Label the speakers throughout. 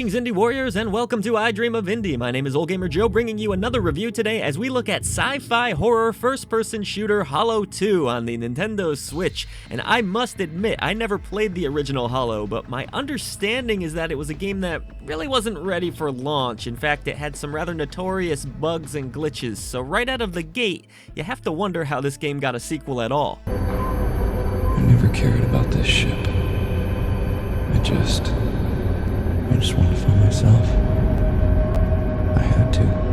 Speaker 1: Greetings, Indie Warriors, and welcome to I Dream of Indie. My name is Old Gamer Joe, bringing you another review today as we look at sci-fi horror first-person shooter Hollow 2 on the Nintendo Switch. And I must admit, I never played the original Hollow, but my understanding is that it was a game that really wasn't ready for launch. In fact, it had some rather notorious bugs and glitches, so right out of the gate, you have to wonder how this game got a sequel at all.
Speaker 2: I never cared about this ship. I just wanted to find myself. I had to.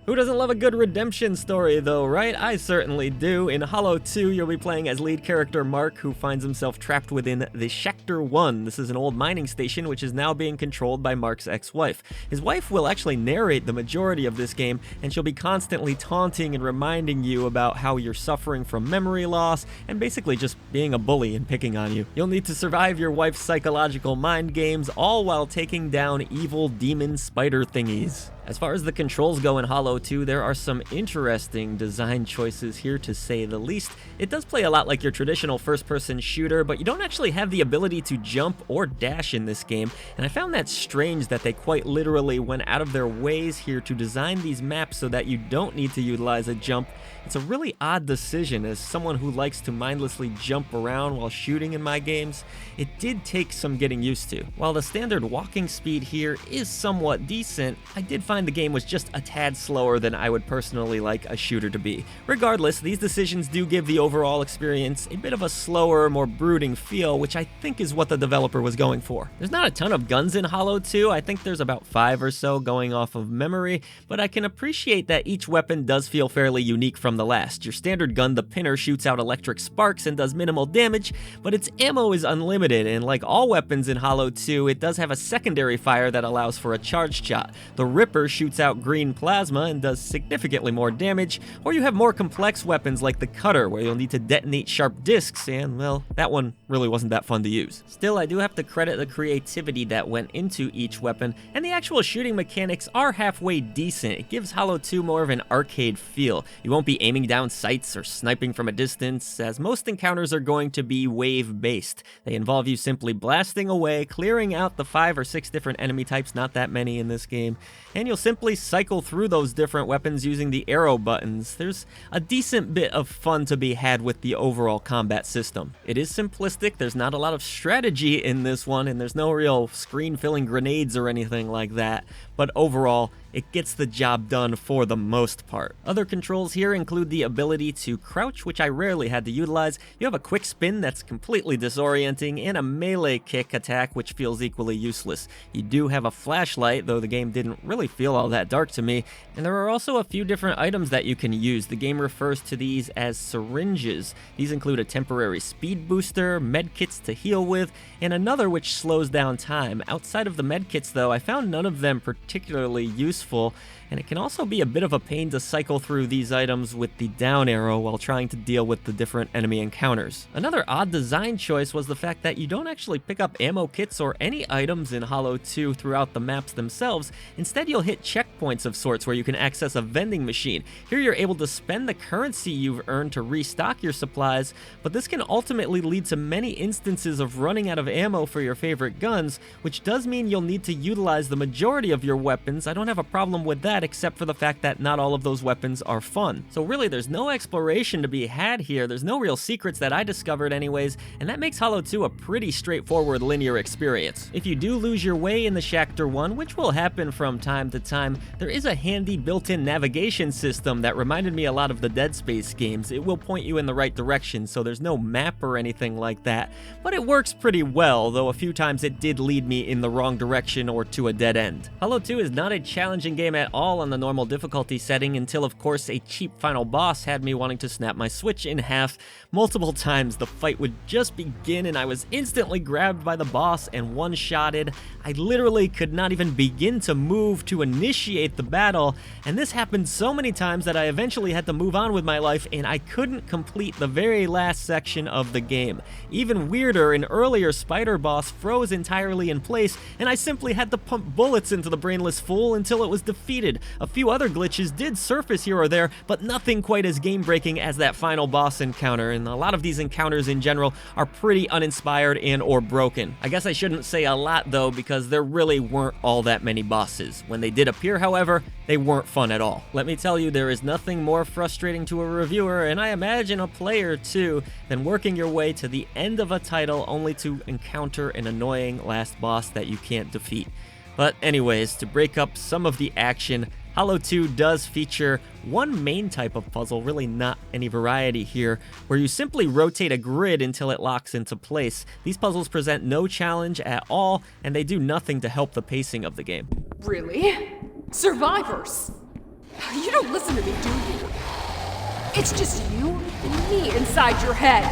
Speaker 1: Who doesn't love a good redemption story though, right? I certainly do. In Hollow 2, you'll be playing as lead character Mark, who finds himself trapped within the Shakhter-One. This is an old mining station which is now being controlled by Mark's ex-wife. His wife will actually narrate the majority of this game, and she'll be constantly taunting and reminding you about how you're suffering from memory loss and basically just being a bully and picking on you. You'll need to survive your wife's psychological mind games, all while taking down evil demon spider thingies. As far as the controls go in Hollow 2, there are some interesting design choices here, to say the least. It does play a lot like your traditional first-person shooter, but you don't actually have the ability to jump or dash in this game, and I found that strange that they quite literally went out of their ways here to design these maps so that you don't need to utilize a jump. It's a really odd decision. As someone who likes to mindlessly jump around while shooting in my games, it did take some getting used to. While the standard walking speed here is somewhat decent, I did find the game was just a tad slower than I would personally like a shooter to be. Regardless, these decisions do give the overall experience a bit of a slower, more brooding feel, which I think is what the developer was going for. There's not a ton of guns in Hollow 2, I think there's about 5 or so going off of memory, but I can appreciate that each weapon does feel fairly unique from the last. Your standard gun, the Pinner, shoots out electric sparks and does minimal damage, but its ammo is unlimited, and like all weapons in Hollow 2, it does have a secondary fire that allows for a charged shot. The Ripper shoots out green plasma and does significantly more damage, or you have more complex weapons like the Cutter, where you'll need to detonate sharp discs, and well, that one really wasn't that fun to use. Still, I do have to credit the creativity that went into each weapon, and the actual shooting mechanics are halfway decent. It gives Hollow 2 more of an arcade feel. You won't be aiming down sights or sniping from a distance, as most encounters are going to be wave-based. They involve you simply blasting away, clearing out the 5 or 6 different enemy types, not that many in this game, and you'll simply cycle through those different weapons using the arrow buttons. There's a decent bit of fun to be had with the overall combat system. It is simplistic, there's not a lot of strategy in this one, and there's no real screen-filling grenades or anything like that, but overall, it gets the job done for the most part. Other controls here include the ability to crouch, which I rarely had to utilize. You have a quick spin that's completely disorienting, and a melee kick attack, which feels equally useless. You do have a flashlight, though the game didn't really feel all that dark to me, and there are also a few different items that you can use. The game refers to these as syringes. These include a temporary speed booster, medkits to heal with, and another which slows down time. Outside of the medkits, though, I found none of them particularly useful, and it can also be a bit of a pain to cycle through these items with the down arrow while trying to deal with the different enemy encounters. Another odd design choice was the fact that you don't actually pick up ammo kits or any items in Hollow 2 throughout the maps themselves. Instead, you'll hit checkpoints of sorts where you can access a vending machine. Here you're able to spend the currency you've earned to restock your supplies, but this can ultimately lead to many instances of running out of ammo for your favorite guns, which does mean you'll need to utilize the majority of your weapons. I don't have a problem with that, except for the fact that not all of those weapons are fun. So really, there's no exploration to be had here. There's no real secrets that I discovered anyways, and that makes Hollow 2 a pretty straightforward linear experience. If you do lose your way in the Shakhter-One, which will happen from time to time, there is a handy built-in navigation system that reminded me a lot of the Dead Space games. It will point you in the right direction, so there's no map or anything like that, but it works pretty well, though a few times it did lead me in the wrong direction or to a dead end. Hollow 2 is not a challenging game at all on the normal difficulty setting, until of course a cheap final boss had me wanting to snap my Switch in half. Multiple times the fight would just begin and I was instantly grabbed by the boss and one-shotted. I literally could not even begin to move to initiate the battle, and this happened so many times that I eventually had to move on with my life and I couldn't complete the very last section of the game. Even weirder, an earlier spider boss froze entirely in place and I simply had to pump bullets into the brainless fool until it was defeated. expected. A few other glitches did surface here or there, but nothing quite as game-breaking as that final boss encounter, and a lot of these encounters in general are pretty uninspired and or broken. I guess I shouldn't say a lot though, because there really weren't all that many bosses. When they did appear, however, they weren't fun at all. Let me tell you, there is nothing more frustrating to a reviewer, and I imagine a player too, than working your way to the end of a title only to encounter an annoying last boss that you can't defeat. But anyways, to break up some of the action, Hollow 2 does feature one main type of puzzle, really not any variety here, where you simply rotate a grid until it locks into place. These puzzles present no challenge at all, and they do nothing to help the pacing of the game.
Speaker 3: Really? Survivors? You don't listen to me, do you? It's just you and me inside your head.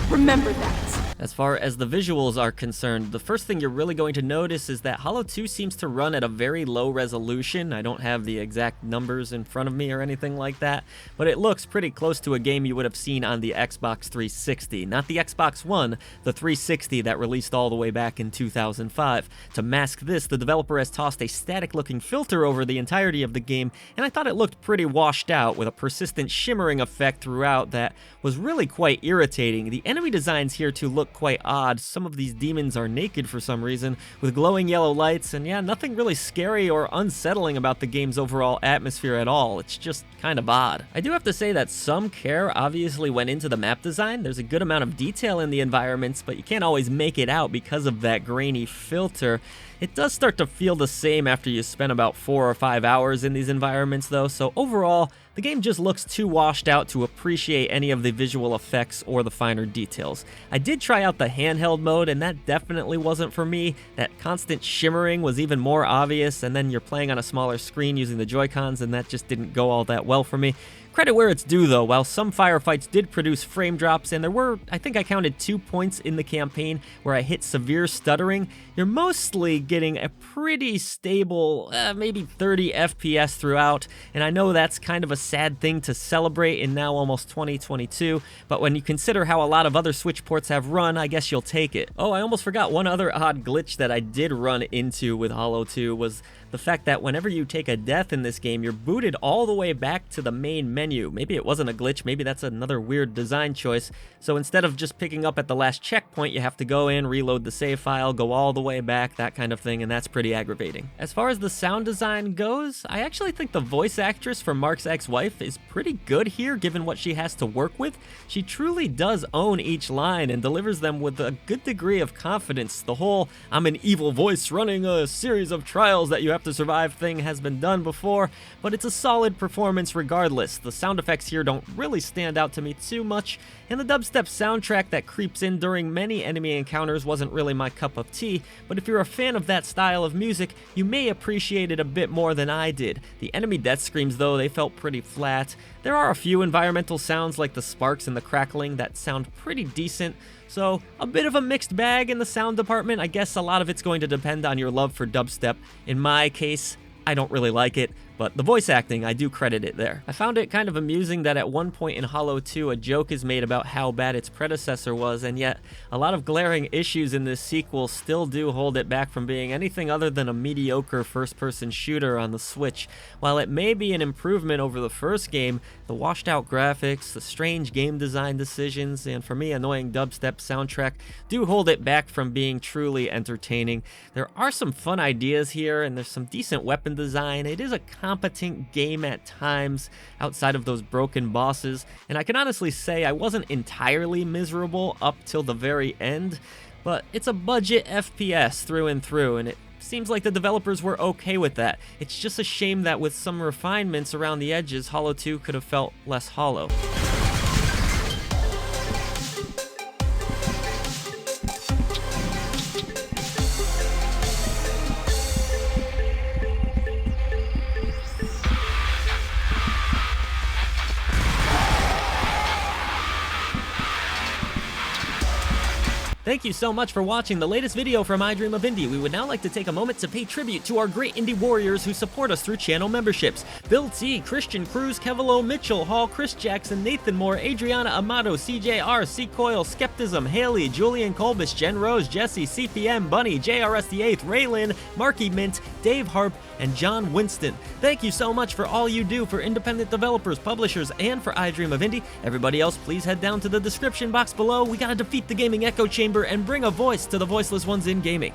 Speaker 3: Remember that.
Speaker 1: As far as the visuals are concerned, the first thing you're really going to notice is that Hollow 2 seems to run at a very low resolution. I don't have the exact numbers in front of me or anything like that, but it looks pretty close to a game you would have seen on the Xbox 360. Not the Xbox One, the 360 that released all the way back in 2005. To mask this, the developer has tossed a static-looking filter over the entirety of the game, and I thought it looked pretty washed out, with a persistent shimmering effect throughout that was really quite irritating. The enemy designs here too look quite odd. Some of these demons are naked for some reason, with glowing yellow lights, and yeah, nothing really scary or unsettling about the game's overall atmosphere at all. It's just kind of odd. I do have to say that some care obviously went into the map design. There's a good amount of detail in the environments, but you can't always make it out because of that grainy filter. It does start to feel the same after you spend about 4 or 5 hours in these environments though, so overall, the game just looks too washed out to appreciate any of the visual effects or the finer details. I did try out the handheld mode, and that definitely wasn't for me. That constant shimmering was even more obvious, and then you're playing on a smaller screen using the Joy-Cons, and that just didn't go all that well for me. Credit where it's due though, while some firefights did produce frame drops, and there were, I think I counted 2 points in the campaign where I hit severe stuttering, you're mostly getting a pretty stable, maybe 30 FPS throughout, and I know that's kind of a sad thing to celebrate in now almost 2022, but when you consider how a lot of other Switch ports have run, I guess you'll take it. Oh, I almost forgot one other odd glitch that I did run into with Hollow 2 was the fact that whenever you take a death in this game, you're booted all the way back to the main menu. Maybe it wasn't a glitch, maybe that's another weird design choice. So instead of just picking up at the last checkpoint, you have to go in, reload the save file, go all the way back, that kind of thing, and that's pretty aggravating. As far as the sound design goes, I actually think the voice actress for Mark's ex-wife is pretty good here given what she has to work with. She truly does own each line and delivers them with a good degree of confidence. The whole "I'm an evil voice running a series of trials that you have to survive" thing has been done before, but it's a solid performance regardless. The sound effects here don't really stand out to me too much, and the dubstep soundtrack that creeps in during many enemy encounters wasn't really my cup of tea, but if you're a fan of that style of music, you may appreciate it a bit more than I did. The enemy death screams though, they felt pretty flat. There are a few environmental sounds like the sparks and the crackling that sound pretty decent, so a bit of a mixed bag in the sound department. I guess a lot of it's going to depend on your love for dubstep. In my case, I don't really like it, but the voice acting, I do credit it there. I found it kind of amusing that at one point in Hollow 2, a joke is made about how bad its predecessor was, and yet a lot of glaring issues in this sequel still do hold it back from being anything other than a mediocre first-person shooter on the Switch. While it may be an improvement over the first game, the washed-out graphics, the strange game design decisions, and for me, annoying dubstep soundtrack do hold it back from being truly entertaining. There are some fun ideas here, and there's some decent weapon design. It is a competent game at times outside of those broken bosses, and I can honestly say I wasn't entirely miserable up till the very end, but it's a budget FPS through and through, and it seems like the developers were okay with that. It's just a shame that with some refinements around the edges, Hollow 2 could have felt less hollow. Thank you so much for watching the latest video from I Dream of Indie. We would now like to take a moment to pay tribute to our great indie warriors who support us through channel memberships. Bill T, Christian Cruz, Kevilo Mitchell, Hall, Chris Jackson, Nathan Moore, Adriana Amato, CJR, C. Coyle, Skepticism, Haley, Julian Kolbish, Jen Rose, Jesse, CPM, Bunny, JRS the 8th, Raylin, Marky Mint, Dave Harp, and John Winston. Thank you so much for all you do for independent developers, publishers, and for I Dream of Indie. Everybody else, please head down to the description box below. We gotta defeat the gaming echo chamber and bring a voice to the voiceless ones in gaming.